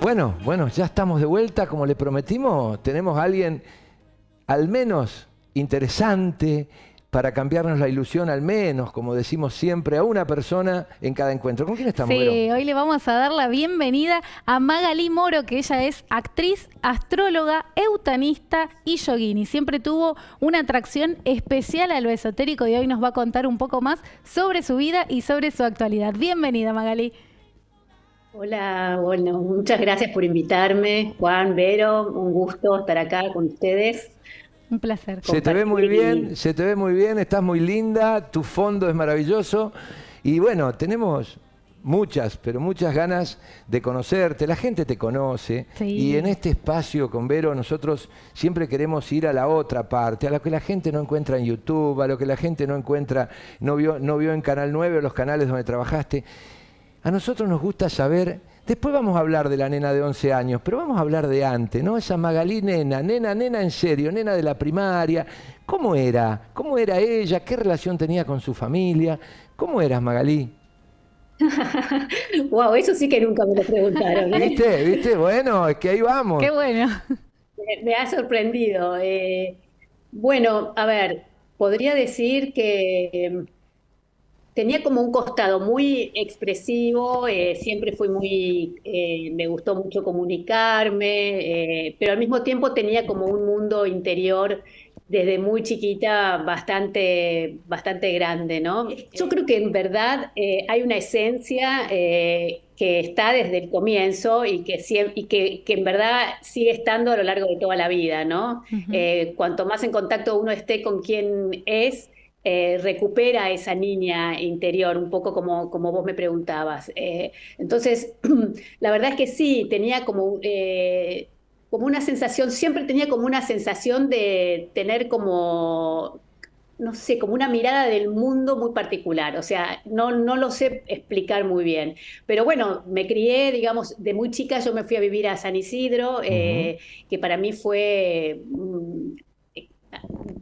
Bueno, ya estamos de vuelta, como le prometimos. Tenemos a alguien al menos interesante para cambiarnos la ilusión, al menos, como decimos siempre, a una persona en cada encuentro. ¿Con quién estamos, Sí, Vero? hoy le vamos a dar la bienvenida a Magalí Moro, que ella es actriz, astróloga, eutanista y yogini. Siempre tuvo una atracción especial a lo esotérico y hoy nos va a contar un poco más sobre su vida y sobre su actualidad. Bienvenida, Magalí. Hola, bueno, muchas gracias por invitarme, Juan, Vero, un gusto estar acá con ustedes. Un placer. Se te ve muy bien, Compartir. se te ve muy bien, estás muy linda, tu fondo es maravilloso. Y bueno, tenemos muchas, pero muchas ganas de conocerte. La gente te conoce. Sí. Y en este espacio con Vero nosotros siempre queremos ir a la otra parte, a lo que la gente no encuentra en YouTube, a lo que la gente no encuentra, no vio en Canal 9 o los canales donde trabajaste. A nosotros nos gusta saber, después vamos a hablar de la nena de 11 años, pero vamos a hablar de antes, ¿no? Esa Magalí nena en serio, nena de la primaria. ¿Cómo era? ¿Cómo era ella? ¿Qué relación tenía con su familia? ¿Cómo eras, Magalí? Wow, eso sí que nunca me lo preguntaron, ¿eh? ¿Viste? Bueno, es que ahí vamos. Qué bueno. Me ha sorprendido. Bueno, a ver, podría decir que tenía como un costado muy expresivo, siempre fui muy, me gustó mucho comunicarme, pero al mismo tiempo tenía como un mundo interior desde muy chiquita bastante grande, ¿no? Yo creo que en verdad hay una esencia que está desde el comienzo y que en verdad sigue estando a lo largo de toda la vida, ¿no? Ujú. Cuanto más en contacto uno esté con quien es, recupera esa niña interior, un poco como vos me preguntabas. Entonces, la verdad es que sí, tenía como una sensación, siempre tenía como una sensación de tener como, no sé, como una mirada del mundo muy particular. O sea, no lo sé explicar muy bien. Pero bueno, me crié, digamos, de muy chica yo me fui a vivir a San Isidro, Ujú. que para mí fue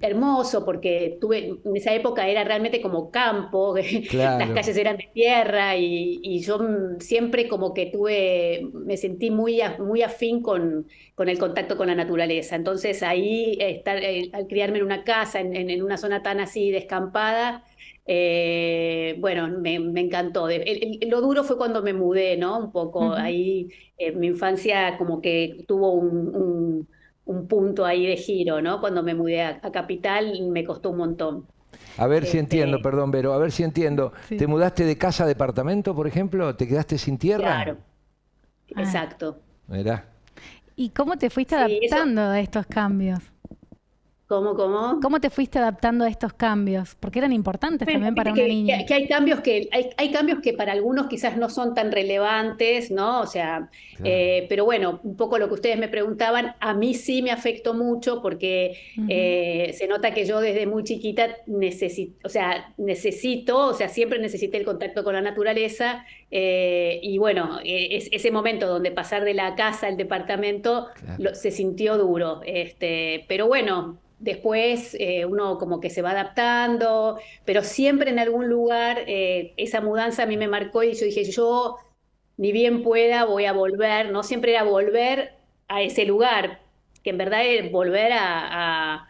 hermoso porque en esa época era realmente como campo, las Claro. calles eran de tierra y yo siempre como que me sentí muy afín con el contacto con la naturaleza. Entonces ahí al criarme en una casa, en una zona tan así descampada, bueno, me encantó. Lo duro fue cuando me mudé, ¿no? Un poco Ujú. ahí, mi infancia como que tuvo un punto ahí de giro, ¿no? Cuando me mudé a Capital me costó un montón. A ver si entiendo, Este, perdón, Vero, a ver si entiendo. ¿Te Sí. mudaste de casa a departamento, por ejemplo? ¿Te quedaste sin tierra? claro, Ah. exacto. Mirá. ¿Y cómo te fuiste Sí, eso, adaptando a estos cambios? ¿cómo? ¿Cómo te fuiste adaptando a estos cambios? Porque eran importantes Bueno, también para viste una niña. que hay cambios que para algunos quizás no son tan relevantes, ¿no? O sea, Claro. pero bueno, un poco lo que ustedes me preguntaban, a mí sí me afectó mucho porque Ujú. se nota que yo desde muy chiquita o sea, siempre necesité el contacto con la naturaleza y bueno, ese momento donde pasar de la casa al departamento Claro. se sintió duro, pero bueno. Después uno como que se va adaptando, pero siempre en algún lugar esa mudanza a mí me marcó y yo dije, yo ni bien pueda voy a volver, no siempre era volver a ese lugar, que en verdad es volver a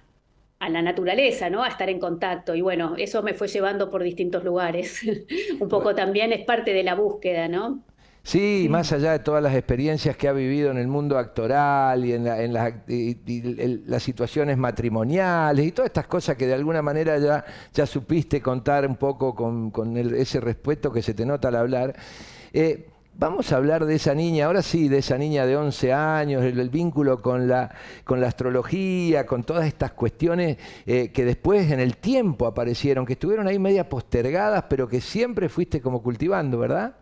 la naturaleza, ¿no? A estar en contacto. Y bueno, eso me fue llevando por distintos lugares. Un poco también es parte de la búsqueda, ¿no? Sí, Sí. más allá de todas las experiencias que ha vivido en el mundo actoral y en las situaciones matrimoniales y todas estas cosas que de alguna manera ya supiste contar un poco con ese respeto que se te nota al hablar. Vamos a hablar de esa niña, ahora sí, de esa niña de 11 años, el vínculo con la astrología, con todas estas cuestiones que después en el tiempo aparecieron, que estuvieron ahí media postergadas, pero que siempre fuiste como cultivando, ¿verdad?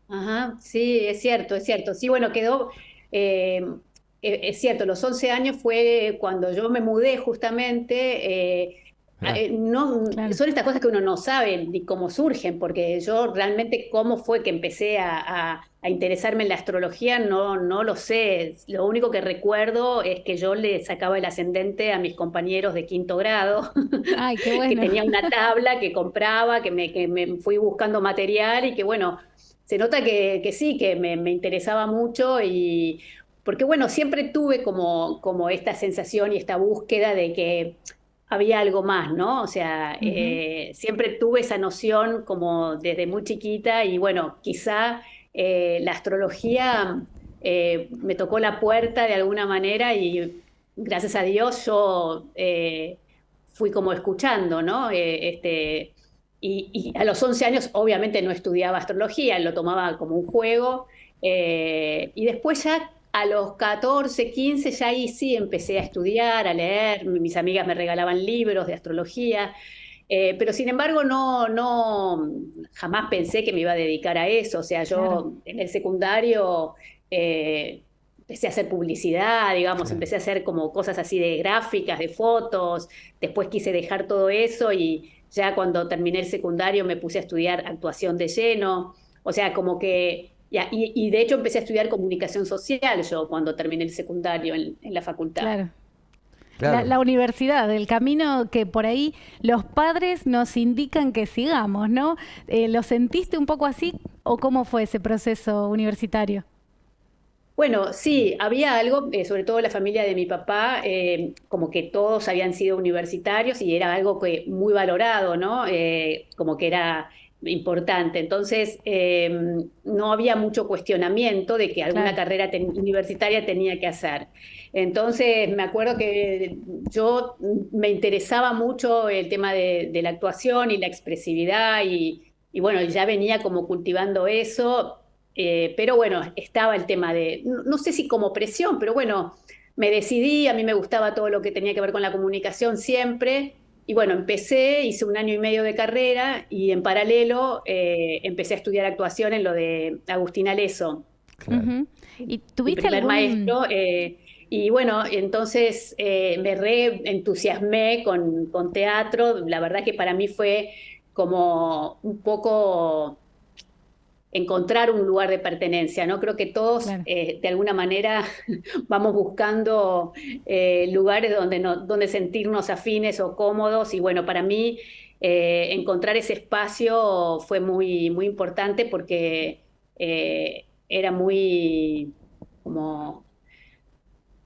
Ajá, sí, es cierto, es cierto. Sí, bueno, es cierto, los 11 años fue cuando yo me mudé justamente. Ah, No, Claro. son estas cosas que uno no sabe ni cómo surgen, porque yo realmente cómo fue que empecé a interesarme en la astrología, no lo sé. Lo único que recuerdo es que yo le sacaba el ascendente a mis compañeros de quinto grado, Ay, qué que bueno. tenía una tabla que compraba, que me fui buscando material y que bueno. se nota que sí, que me interesaba mucho y porque bueno, siempre tuve como esta sensación y esta búsqueda de que había algo más, ¿no? O sea, Ujú. siempre tuve esa noción como desde muy chiquita y bueno, quizá la astrología me tocó la puerta de alguna manera y gracias a Dios yo fui como escuchando, ¿no? Y a los 11 años obviamente no estudiaba astrología, lo tomaba como un juego. Y después ya a los 14, 15, ya ahí sí empecé a estudiar, a leer, mis amigas me regalaban libros de astrología, pero sin embargo jamás pensé que me iba a dedicar a eso. O sea, Claro. yo en el secundario empecé a hacer publicidad, digamos, Claro. empecé a hacer como cosas así de gráficas, de fotos, después quise dejar todo eso y ya cuando terminé el secundario me puse a estudiar actuación de lleno. O sea, como que, y de hecho empecé a estudiar comunicación social yo cuando terminé el secundario en la facultad. Claro. Claro. La universidad, el camino que por ahí los padres nos indican que sigamos, ¿no? ¿Lo sentiste un poco así o cómo fue ese proceso universitario? Bueno, sí, había algo, sobre todo la familia de mi papá, como que todos habían sido universitarios y era algo que muy valorado, ¿no? Como que era importante. Entonces, no había mucho cuestionamiento de que alguna Claro. carrera universitaria tenía que hacer. Entonces, me acuerdo que yo me interesaba mucho el tema de la actuación y la expresividad y bueno, ya venía como cultivando eso. Pero bueno, estaba el tema de, no sé si como presión, pero bueno, me decidí, a mí me gustaba todo lo que tenía que ver con la comunicación siempre, y bueno, empecé, hice 1 año y medio de carrera y en paralelo empecé a estudiar actuación en lo de Agustina Leso, Claro. Ujú. ¿Y mi tuviste primer algún... maestro. Y bueno, entonces me re entusiasmé con teatro, la verdad que para mí fue como un poco encontrar un lugar de pertenencia, ¿no? Creo que todos, Claro. de alguna manera, vamos buscando lugares donde sentirnos afines o cómodos. Y bueno, para mí encontrar ese espacio fue muy importante porque era muy como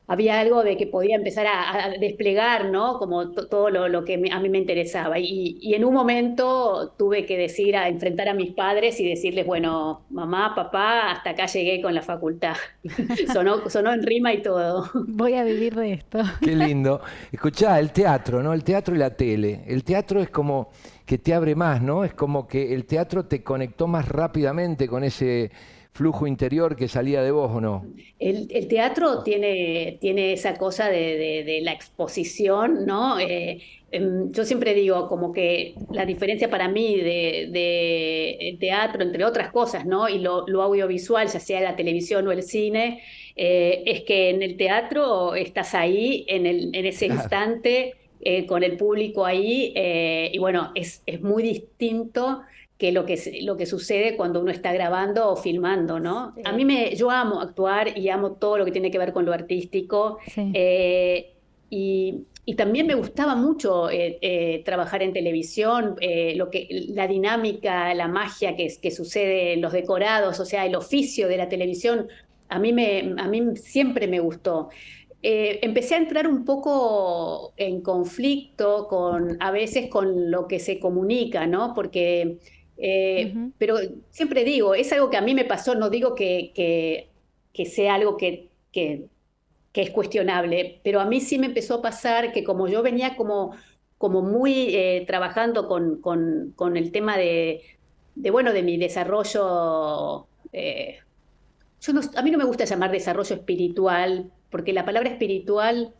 había algo de que podía empezar a desplegar, ¿no? Como todo lo que a mí me interesaba. Y en un momento tuve que decir, a enfrentar a mis padres y decirles, bueno, mamá, papá, hasta acá llegué con la facultad. Sonó en rima y todo. Voy a vivir de esto. Qué lindo. Escuchá, el teatro, ¿no? El teatro y la tele. El teatro es como que te abre más, ¿no? Es como que el teatro te conectó más rápidamente con ese flujo interior que salía de vos, ¿o no? El teatro tiene esa cosa de la exposición, ¿no? Yo siempre digo como que la diferencia para mí de el teatro, entre otras cosas, ¿no? Y lo audiovisual, ya sea la televisión o el cine, es que en el teatro estás ahí en ese Claro. instante, con el público ahí, y bueno, es muy distinto que lo que sucede cuando uno está grabando o filmando, ¿no? Yo amo actuar y amo todo lo que tiene que ver con lo artístico. Sí. Y también me gustaba mucho trabajar en televisión, la dinámica, la magia que sucede en los decorados, o sea, el oficio de la televisión, a mí siempre me gustó. Empecé a entrar un poco en conflicto a veces con lo que se comunica, ¿no? Porque, Ujú. pero siempre digo, es algo que a mí me pasó, no digo que sea algo que es cuestionable, pero a mí sí me empezó a pasar que como yo venía como muy trabajando con el tema bueno, de mi desarrollo. A mí no me gusta llamar desarrollo espiritual, porque la palabra espiritual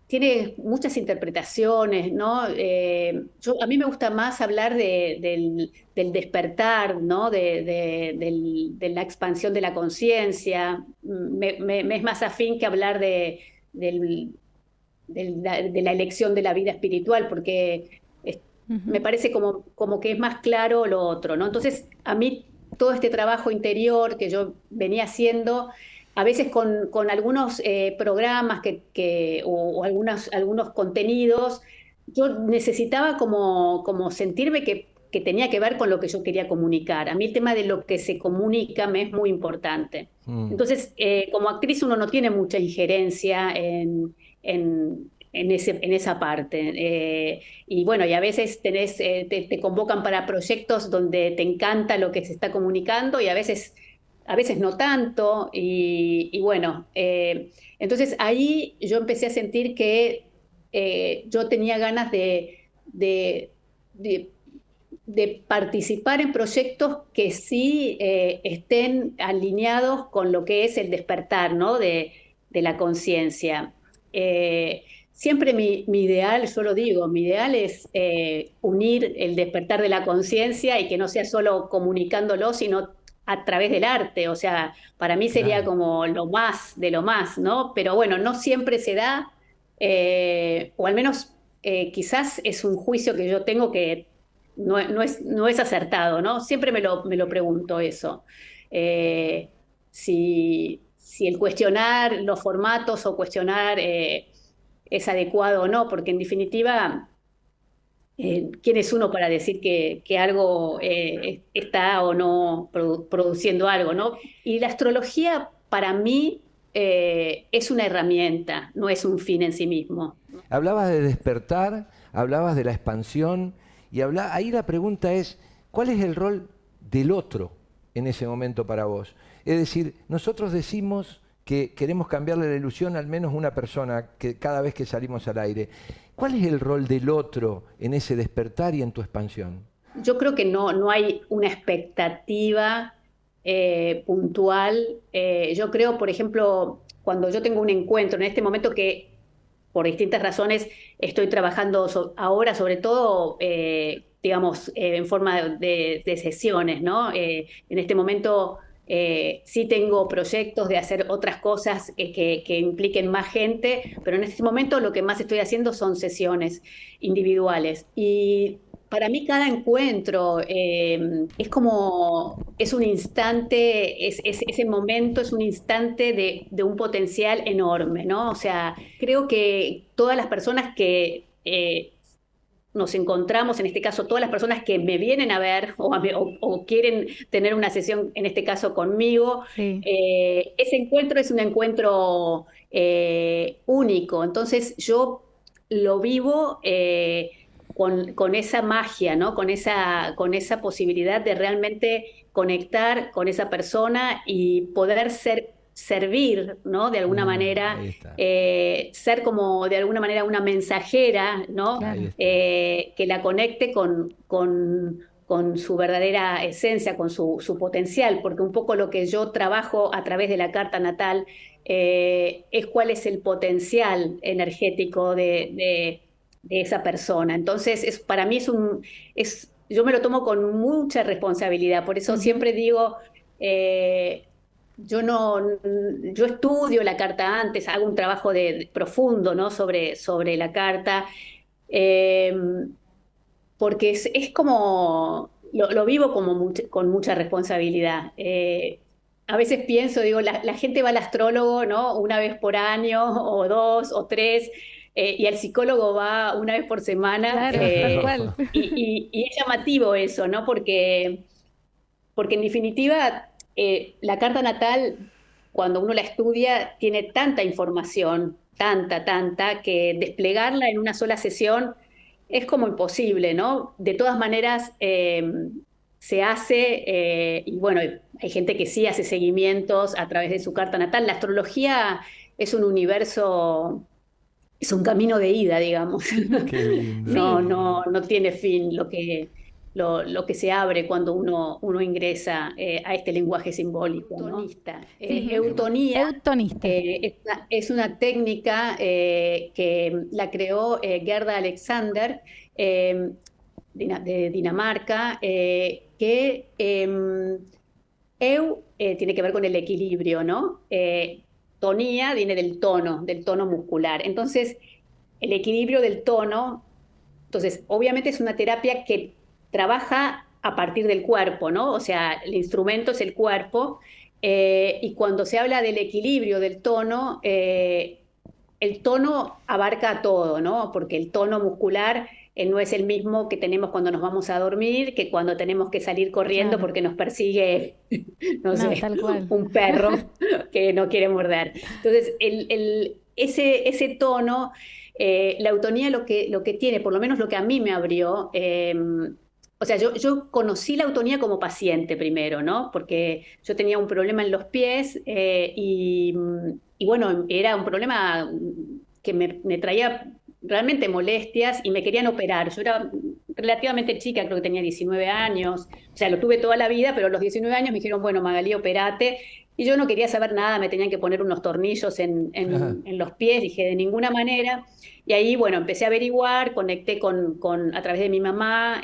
tiene muchas interpretaciones, ¿no? A mí me gusta más hablar del despertar, ¿no? De la expansión de la conciencia. Me es más afín que hablar del- de la elección de la vida espiritual, porque me Ujú. parece como que es más claro lo otro, ¿no? Entonces, a mí todo este trabajo interior que yo venía haciendo, a veces con algunos programas o algunos contenidos, yo necesitaba como sentirme que tenía que ver con lo que yo quería comunicar. A mí el tema de lo que se comunica me es muy importante. Entonces, como actriz uno no tiene mucha injerencia en esa parte. Y bueno, y a veces te convocan para proyectos donde te encanta lo que se está comunicando y a veces no tanto. Y bueno, entonces ahí yo empecé a sentir que yo tenía ganas de participar en proyectos que sí estén alineados con lo que es el despertar, ¿no? de la conciencia. Siempre mi ideal, yo lo digo, mi ideal es unir el despertar de la conciencia y que no sea solo comunicándolo, sino a través del arte. O sea, para mí sería Claro. como lo más de lo más, ¿no? Pero bueno, no siempre se da, o al menos quizás es un juicio que yo tengo que no es acertado, ¿no? Siempre me lo pregunto eso. Si el cuestionar los formatos o cuestionar es adecuado o no, porque en definitiva, ¿quién es uno para decir que algo está o no produciendo algo, ¿no? Y la astrología para mí es una herramienta, no es un fin en sí mismo. Hablabas de despertar, hablabas de la expansión, y ahí la pregunta es, ¿cuál es el rol del otro en ese momento para vos? Es decir, nosotros decimos que queremos cambiarle la ilusión al menos a una persona que cada vez que salimos al aire. ¿Cuál es el rol del otro en ese despertar y en tu expansión? Yo creo que no hay una expectativa puntual. Yo creo, por ejemplo, cuando yo tengo un encuentro en este momento que por distintas razones estoy trabajando ahora, sobre todo, digamos, en forma de sesiones, ¿no? En este momento sí tengo proyectos de hacer otras cosas que impliquen más gente, pero en este momento lo que más estoy haciendo son sesiones individuales. Y para mí cada encuentro es un instante, ese momento es un instante de un potencial enorme, ¿no? O sea, creo que todas las personas que nos encontramos, en este caso todas las personas que me vienen a ver o quieren tener una sesión, en este caso conmigo, Sí. ese encuentro es un encuentro único. Entonces yo lo vivo con esa magia, ¿no? Con esa posibilidad de realmente conectar con esa persona y poder servir, ¿no? De alguna manera, Ahí está, ser como de alguna manera una mensajera, ¿no? Claro. ahí está. Que la conecte con su verdadera esencia, con su potencial, porque un poco lo que yo trabajo a través de la carta natal es cuál es el potencial energético de esa persona. Entonces, para mí yo me lo tomo con mucha responsabilidad, por eso siempre digo, yo estudio la carta antes, hago un trabajo profundo, ¿no? sobre la carta, eh, porque es como, lo vivo como con mucha responsabilidad. A veces pienso, digo, la gente va al astrólogo, ¿no? Una vez por año, o dos, o tres, y al psicólogo va una vez por semana. Claro, tal cual. Y es llamativo eso, ¿no? Porque en definitiva, la carta natal, cuando uno la estudia, tiene tanta información, tanta, que desplegarla en una sola sesión es como imposible, ¿no? De todas maneras, se hace, y bueno, hay gente que sí hace seguimientos a través de su carta natal. La astrología es un universo, es un camino de ida, digamos. Qué lindo. No tiene fin lo que se abre cuando uno ingresa a este lenguaje simbólico, ¿no? Sí. Eutonía Eutonista. es una técnica que la creó Gerda Alexander de Dinamarca, que tiene que ver con el equilibrio, ¿no? Tonía viene del tono muscular. Entonces, el equilibrio del tono, entonces, obviamente es una terapia que trabaja a partir del cuerpo, ¿no? O sea, el instrumento es el cuerpo, y cuando se habla del equilibrio del tono, el tono abarca todo, ¿no? Porque el tono muscular no es el mismo que tenemos cuando nos vamos a dormir que cuando tenemos que salir corriendo Claro. porque nos persigue, no No, sé, tal cual. un perro que no quiere morder. Entonces, ese tono, la eutonía lo que tiene, por lo menos lo que a mí me abrió, o sea, yo conocí la eutonía como paciente primero, ¿no? Porque yo tenía un problema en los pies y bueno, era un problema que me traía realmente molestias y me querían operar. Yo era relativamente chica, creo que tenía 19 años, o sea, lo tuve toda la vida, pero a los 19 años me dijeron, bueno, Magalí, operate. Y yo no quería saber nada, me tenían que poner unos tornillos Ajá. en los pies, dije, de ninguna manera. Y ahí, bueno, empecé a averiguar, conecté a través de mi mamá,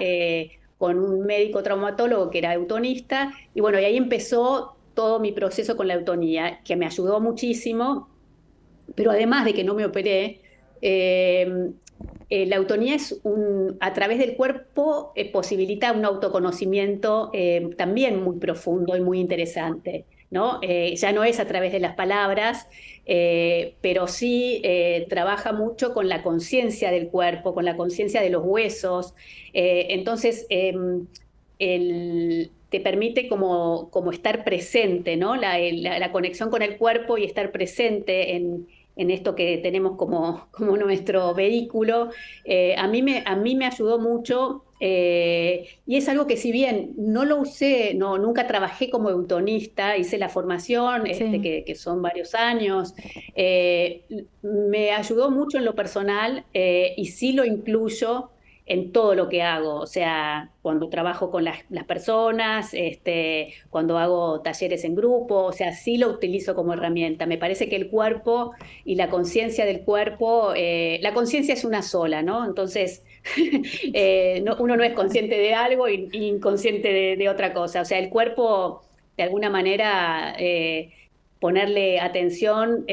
con un médico traumatólogo que era eutonista, y bueno, y ahí empezó todo mi proceso con la eutonía, que me ayudó muchísimo, pero además de que no me operé, la eutonía a través del cuerpo posibilita un autoconocimiento también muy profundo y muy interesante, ¿no? Ya no es a través de las palabras, pero sí trabaja mucho con la conciencia del cuerpo, con la conciencia de los huesos. Entonces, te permite como estar presente, ¿no? La conexión con el cuerpo y estar presente en esto que tenemos como nuestro vehículo, a mí me ayudó mucho, y es algo que si bien no lo usé, nunca trabajé como eutonista, hice la formación, Sí. que son varios años, me ayudó mucho en lo personal, y sí lo incluyo en todo lo que hago, o sea, cuando trabajo con las personas, cuando hago talleres en grupo, o sea, sí lo utilizo como herramienta. Me parece que el cuerpo y la conciencia del cuerpo, la conciencia es una sola, ¿no? Entonces, uno no es consciente de algo y inconsciente de otra cosa. O sea, el cuerpo, de alguna manera, ponerle atención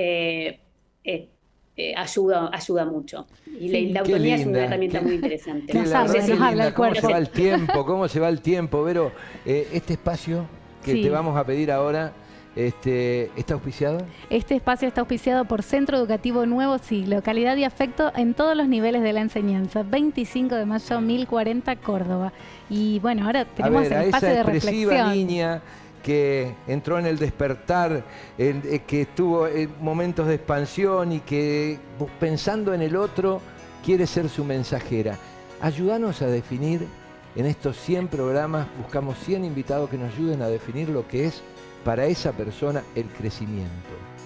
ayuda mucho. Y Sí. la Qué autonomía es una linda, herramienta muy interesante. Nos la habla, verdad No sé nos qué habla linda, el cómo se cuerpo. va el tiempo, cómo se va el tiempo, Vero. Este espacio que te Sí. vamos a pedir ahora, ¿está auspiciado? Este espacio está auspiciado por Centro Educativo Nuevo Siglo, calidad y afecto en todos los niveles de la enseñanza. 25 de mayo, 1040, Córdoba. Y bueno, ahora A tenemos ver, el a espacio esa de expresiva reflexión. niña que entró en el despertar, que tuvo momentos de expansión y que pensando en el otro quiere ser su mensajera. Ayúdanos a definir, en estos 100 programas buscamos 100 invitados que nos ayuden a definir lo que es para esa persona el crecimiento.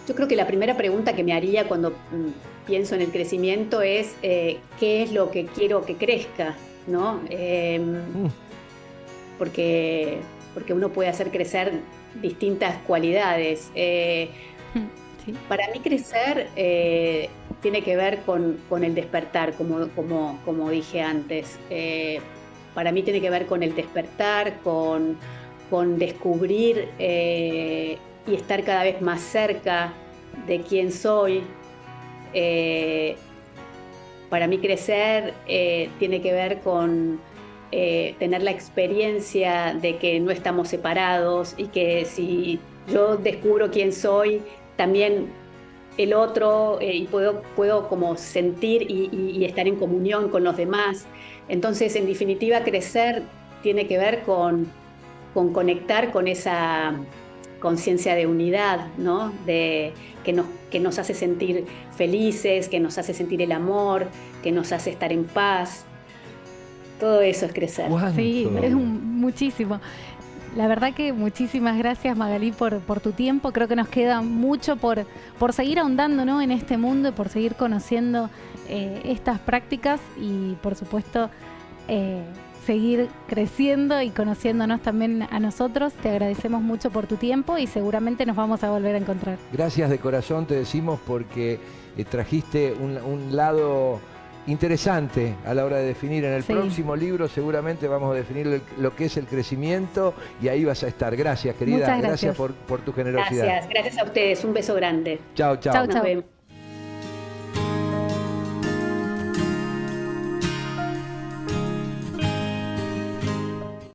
Yo creo que la primera pregunta que me haría cuando pienso en el crecimiento es ¿qué es lo que quiero que crezca? ¿No? Porque uno puede hacer crecer distintas cualidades. Sí. Para mí crecer tiene que ver con el despertar, como dije antes. Para mí tiene que ver con el despertar, con descubrir y estar cada vez más cerca de quién soy. Para mí crecer tiene que ver con tener la experiencia de que no estamos separados y que si yo descubro quién soy, también el otro, y puedo como sentir y estar en comunión con los demás. Entonces, en definitiva, crecer tiene que ver con conectar con esa conciencia de unidad, ¿no? Que nos hace sentir felices, que nos hace sentir el amor, que nos hace estar en paz. Todo eso es crecer. ¿Cuánto? Sí, es muchísimo. La verdad que muchísimas gracias, Magalí, por tu tiempo. Creo que nos queda mucho por seguir ahondando, ¿no?, en este mundo y por seguir conociendo estas prácticas y, por supuesto, seguir creciendo y conociéndonos también a nosotros. Te agradecemos mucho por tu tiempo y seguramente nos vamos a volver a encontrar. Gracias de corazón, te decimos, porque trajiste un lado interesante a la hora de definir. En el Sí. próximo libro seguramente vamos a definir lo que es el crecimiento y ahí vas a estar. Gracias, querida. Muchas gracias. Por tu generosidad. Gracias a ustedes. Un beso grande. Chao, chao. Chau, Nos chau. vemos.